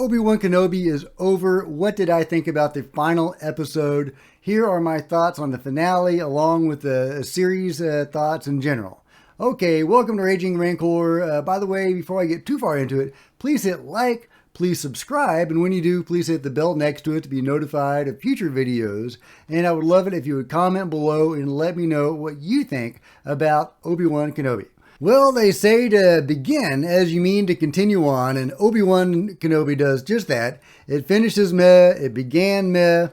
Obi-Wan Kenobi is over. What did I think about the final episode? Here are my thoughts on the finale, along with the series thoughts in general. Okay, welcome to Raging Rancor. By the way, before I get too far into it, please hit like, please subscribe, and when you do, please hit the bell next to it to be notified of future videos. And I would love it if you would comment below and let me know what you think about Obi-Wan Kenobi. Well, they say to begin as you mean to continue on, and Obi-Wan Kenobi does just that. It finishes meh, it began meh.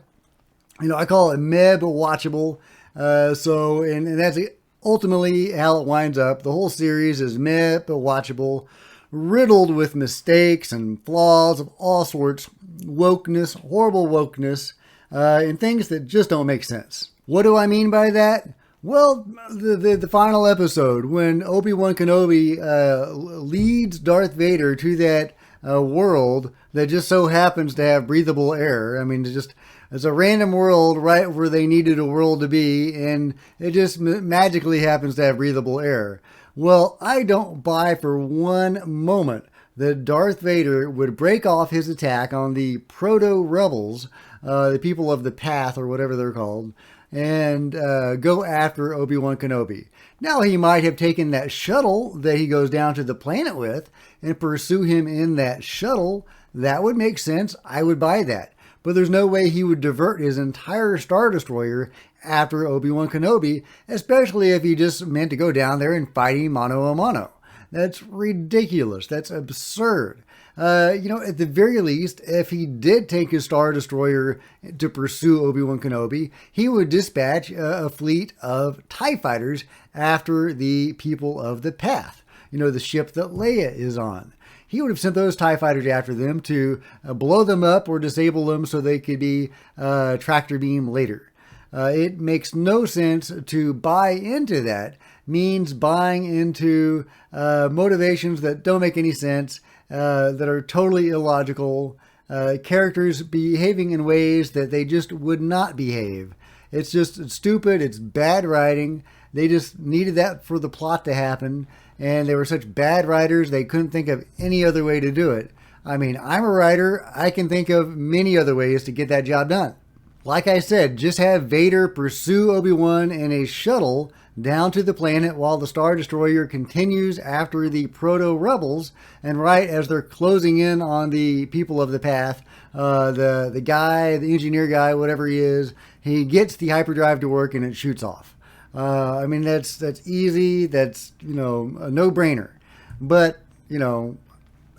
You know, I call it meh but watchable. And that's ultimately how it winds up. The whole series is meh but watchable, riddled with mistakes and flaws of all sorts, wokeness, horrible wokeness, and things that just don't make sense. What do I mean by that? Well, the final episode, when Obi-Wan Kenobi leads Darth Vader to that world that just so happens to have breathable air. I mean, it's a random world right where they needed a world to be, and it just magically happens to have breathable air. Well, I don't buy for one moment that Darth Vader would break off his attack on the proto-rebels, the people of the path or whatever they're called, and go after Obi-Wan Kenobi. Now, he might have taken that shuttle that he goes down to the planet with and pursue him in that shuttle. That would make sense. I would buy that. But there's no way he would divert his entire Star Destroyer after Obi-Wan Kenobi, especially if he just meant to go down there and fight him mano a mano. That's ridiculous. That's absurd. At the very least, if he did take his Star Destroyer to pursue Obi-Wan Kenobi, he would dispatch a fleet of TIE fighters after the people of the Path. You know, the ship that Leia is on. He would have sent those TIE fighters after them to blow them up or disable them so they could be tractor beam later. It makes no sense to buy into that. Means buying into motivations that don't make any sense, that are totally illogical, characters behaving in ways that they just would not behave. It's just stupid. It's bad writing. They just needed that for the plot to happen, and they were such bad writers they couldn't think of any other way to do it. I mean, I'm a writer. I can think of many other ways to get that job done. Like I said, just have Vader pursue Obi-Wan in a shuttle down to the planet while the Star Destroyer continues after the proto-rebels, and right as they're closing in on the people of the Path, the engineer guy, whatever he is, he gets the hyperdrive to work and it shoots off. I mean, that's easy. That's, a no-brainer. But,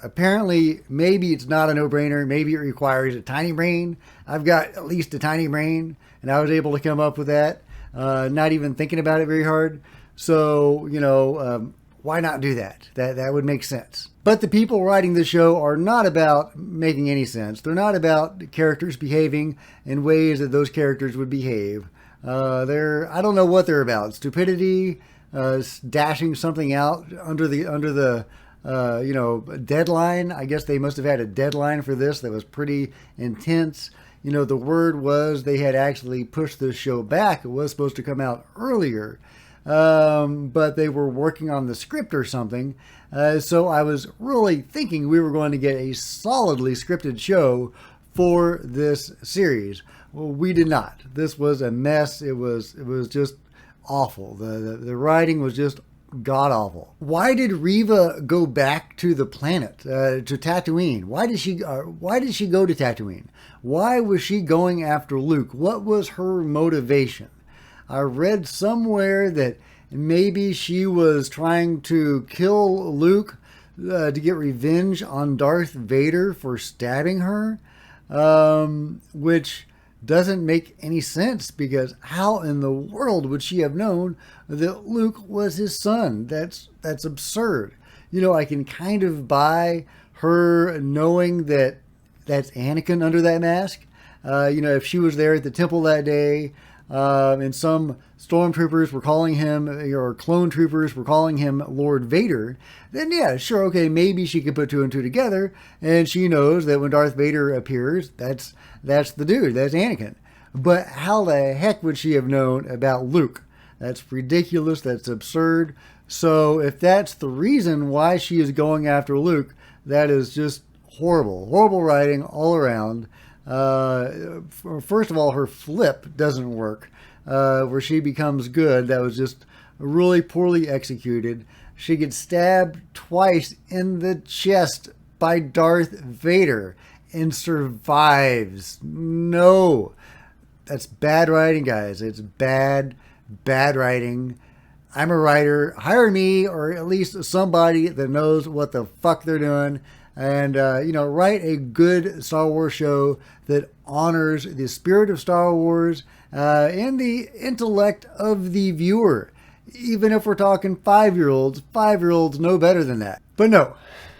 apparently maybe it's not a no-brainer. Maybe it requires a tiny brain. I've got at least a tiny brain, and I was able to come up with that. Not even thinking about it very hard. So, why not do that? That would make sense. But the people writing the show are not about making any sense. They're not about characters behaving in ways that those characters would behave. I don't know what they're about. Stupidity, dashing something out under the deadline. I guess they must have had a deadline for this that was pretty intense. The word was they had actually pushed the show back. It was supposed to come out earlier, but they were working on the script or something. So I was really thinking we were going to get a solidly scripted show for this series. Well, we did not. This was a mess. It was just awful. The writing was just god-awful. Why did Reva go back to the planet, to Tatooine? Why did she go to Tatooine? Why was she going after Luke? What was her motivation? I read somewhere that maybe she was trying to kill Luke to get revenge on Darth Vader for stabbing her, which doesn't make any sense, because how in the world would she have known that Luke was his son? That's absurd. I can kind of buy her knowing that that's Anakin under that mask. If she was there at the temple that day, and some stormtroopers were calling him, or clone troopers were calling him Lord Vader, then yeah, sure, okay, maybe she can put two and two together, and she knows that when Darth Vader appears, that's the dude, that's Anakin. But how the heck would she have known about Luke? That's ridiculous, that's absurd. So if that's the reason why she is going after Luke, that is just horrible writing all around. First of all, her flip doesn't work, where she becomes good. That was just really poorly executed. She gets stabbed twice in the chest by Darth Vader and survives. No, that's bad writing, guys. It's bad writing. I'm a writer. Hire me, or at least somebody that knows what the fuck they're doing. And, write a good Star Wars show that honors the spirit of Star Wars and the intellect of the viewer. Even if we're talking 5-year-olds, 5-year-olds know better than that. But no.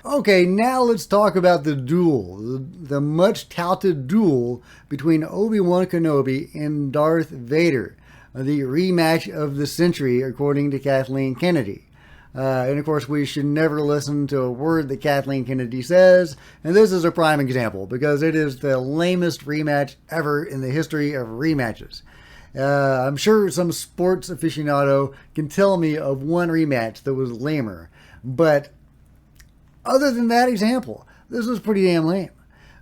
Okay, now let's talk about the duel. The much touted duel between Obi-Wan Kenobi and Darth Vader. The rematch of the century, according to Kathleen Kennedy. And of course, we should never listen to a word that Kathleen Kennedy says. And this is a prime example because it is the lamest rematch ever in the history of rematches. I'm sure some sports aficionado can tell me of one rematch that was lamer. But other than that example, this was pretty damn lame.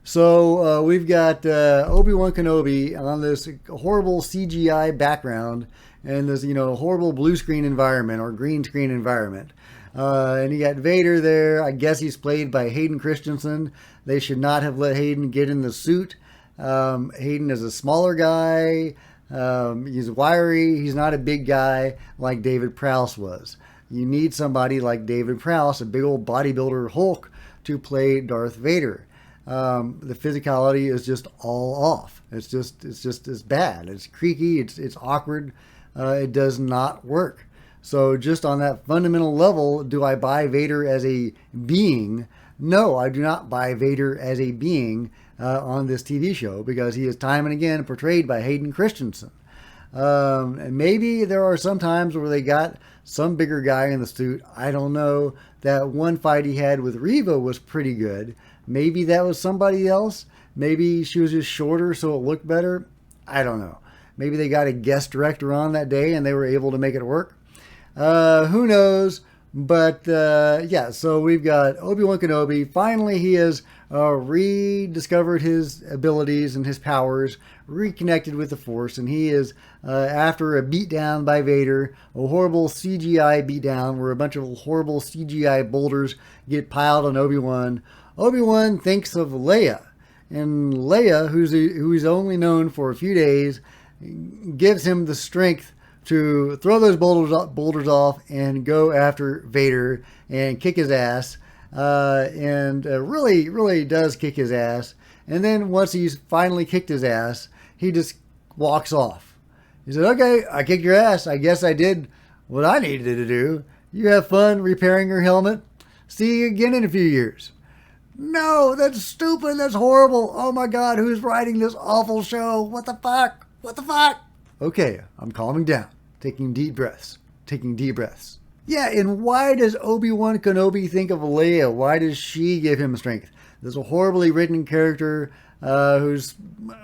So we've got Obi-Wan Kenobi on this horrible CGI background and this, horrible blue screen environment or green screen environment. And you got Vader there. I guess he's played by Hayden Christensen. They should not have let Hayden get in the suit. Hayden is a smaller guy. He's wiry. He's not a big guy like David Prowse was. You need somebody like David Prowse, a big old bodybuilder Hulk, to play Darth Vader. The physicality is just all off. It's bad. It's creaky. It's awkward. It does not work. So just on that fundamental level, do I buy Vader as a being? No, I do not buy Vader as a being on this TV show because he is time and again portrayed by Hayden Christensen. And maybe there are some times where they got some bigger guy in the suit. I don't know. That one fight he had with Reva was pretty good. Maybe that was somebody else. Maybe she was just shorter so it looked better. I don't know. Maybe they got a guest director on that day and they were able to make it work. Who knows? But so we've got Obi-Wan Kenobi. Finally, he has rediscovered his abilities and his powers, reconnected with the Force, and he is, after a beatdown by Vader, a horrible CGI beatdown where a bunch of horrible CGI boulders get piled on Obi-Wan. Obi-Wan thinks of Leia, and Leia, who's only known for a few days, gives him the strength to throw those boulders off and go after Vader and kick his ass, and really does kick his ass. And then once he's finally kicked his ass, he just walks off. He said, "Okay, I kicked your ass. I guess I did what I needed to do. You have fun repairing your helmet. See you again in a few years." No, that's stupid. That's horrible. Oh my God, who's writing this awful show? What the fuck? What the fuck? Okay, I'm calming down. Taking deep breaths. Yeah, and why does Obi-Wan Kenobi think of Leia? Why does she give him strength? There's a horribly written character who's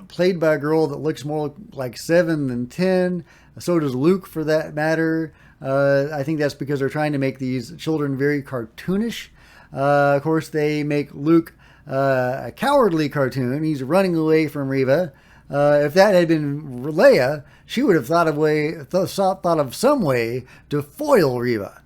played by a girl that looks more like 7 than 10. So does Luke, for that matter. I think that's because they're trying to make these children very cartoonish. Of course, they make Luke a cowardly cartoon. He's running away from Reva. If that had been Leia, she would have thought of some way to foil Reva.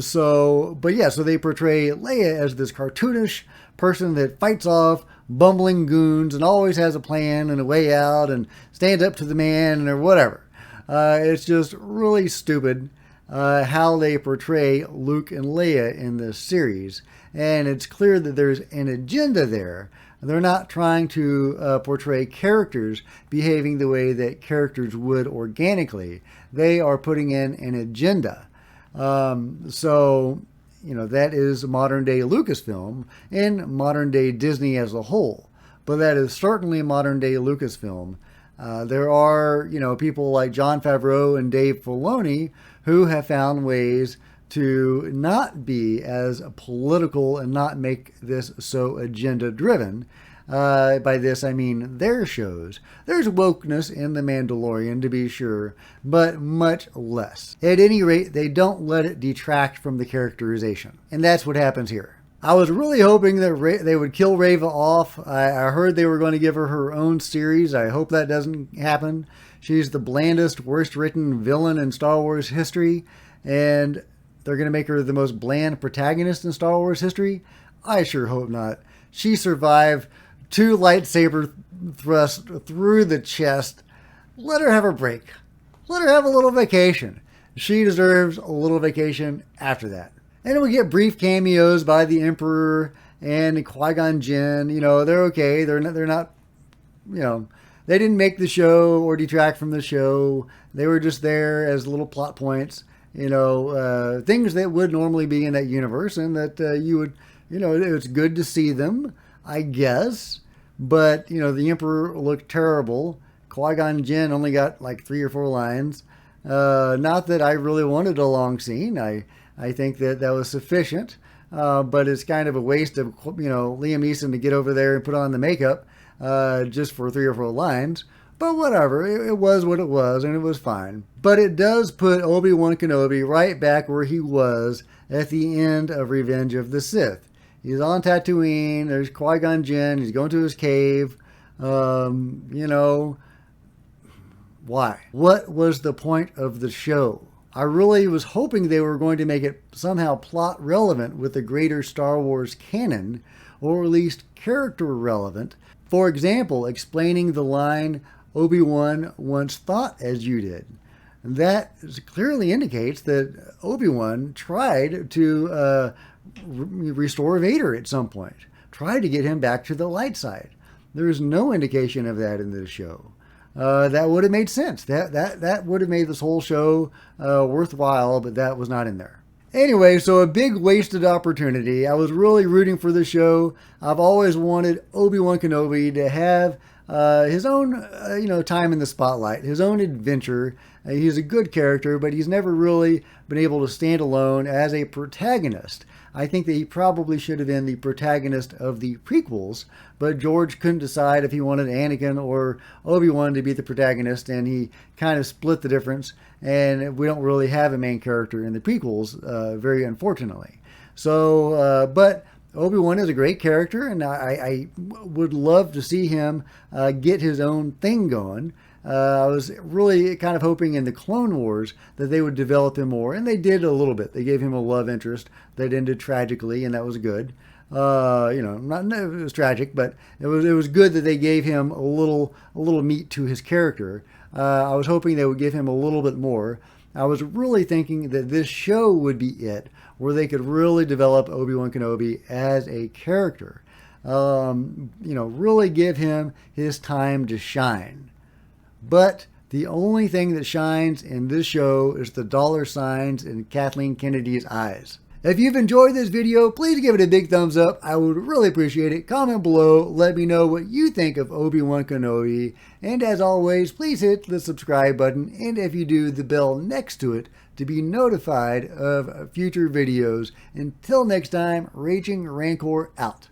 So they portray Leia as this cartoonish person that fights off bumbling goons and always has a plan and a way out and stands up to the man or whatever. It's just really stupid how they portray Luke and Leia in this series. And it's clear that there's an agenda there. They're not trying to portray characters behaving the way that characters would organically. They are putting in an agenda. That is modern day Lucasfilm and modern day Disney as a whole. But that is certainly modern day Lucasfilm. There are, people like Jon Favreau and Dave Filoni who have found ways to not be as political and not make this so agenda driven. By this, I mean their shows. There's wokeness in The Mandalorian, to be sure, but much less. At any rate, they don't let it detract from the characterization. And that's what happens here. I was really hoping that they would kill Reva off. I heard they were going to give her her own series. I hope that doesn't happen. She's the blandest, worst written villain in Star Wars history, and they're going to make her the most bland protagonist in Star Wars history. I sure hope not. She survived 2 lightsaber thrusts through the chest. Let her have a break. Let her have a little vacation. She deserves a little vacation after that. And we get brief cameos by the Emperor and Qui-Gon Jinn. You know, they're okay. They're not, you know, they didn't make the show or detract from the show. They were just there as little plot points. You know, things that would normally be in that universe, and that you would, you know, it's good to see them, I guess. But, you know, the Emperor looked terrible. Qui-Gon Jinn only got like 3 or 4 lines. Not that I really wanted a long scene. I think that was sufficient. But it's kind of a waste of, you know, Liam Neeson to get over there and put on the makeup just for 3 or 4 lines. But whatever, it was what it was, and it was fine. But it does put Obi-Wan Kenobi right back where he was at the end of Revenge of the Sith. He's on Tatooine, there's Qui-Gon Jinn, he's going to his cave. You know, why? What was the point of the show? I really was hoping they were going to make it somehow plot relevant with the greater Star Wars canon, or at least character relevant. For example, explaining the line, Obi-Wan once thought as you did. That clearly indicates that Obi-Wan tried to restore Vader at some point. Tried to get him back to the light side. There is no indication of that in this show. That would have made sense. That would have made this whole show worthwhile, but that was not in there. Anyway, so a big wasted opportunity. I was really rooting for the show. I've always wanted Obi-Wan Kenobi to have his own, you know, time in the spotlight, his own adventure. He's a good character, but he's never really been able to stand alone as a protagonist. I think that he probably should have been the protagonist of the prequels, but George couldn't decide if he wanted Anakin or Obi-Wan to be the protagonist, and he kind of split the difference, and we don't really have a main character in the prequels, very unfortunately. So, but Obi-Wan is a great character, and I would love to see him get his own thing going. I was really kind of hoping in the Clone Wars that they would develop him more, and they did a little bit. They gave him a love interest that ended tragically, and that was good. You know, it was tragic, but it was good that they gave him a little meat to his character. I was hoping they would give him a little bit more. I was really thinking that this show would be it, where they could really develop Obi-Wan Kenobi as a character. You know, really give him his time to shine. But the only thing that shines in this show is the dollar signs in Kathleen Kennedy's eyes. If you've enjoyed this video, please give it a big thumbs up. I would really appreciate it. Comment below. Let me know what you think of Obi-Wan Kenobi. And as always, please hit the subscribe button. And if you do, the bell next to it to be notified of future videos. Until next time, Raging Rancor out.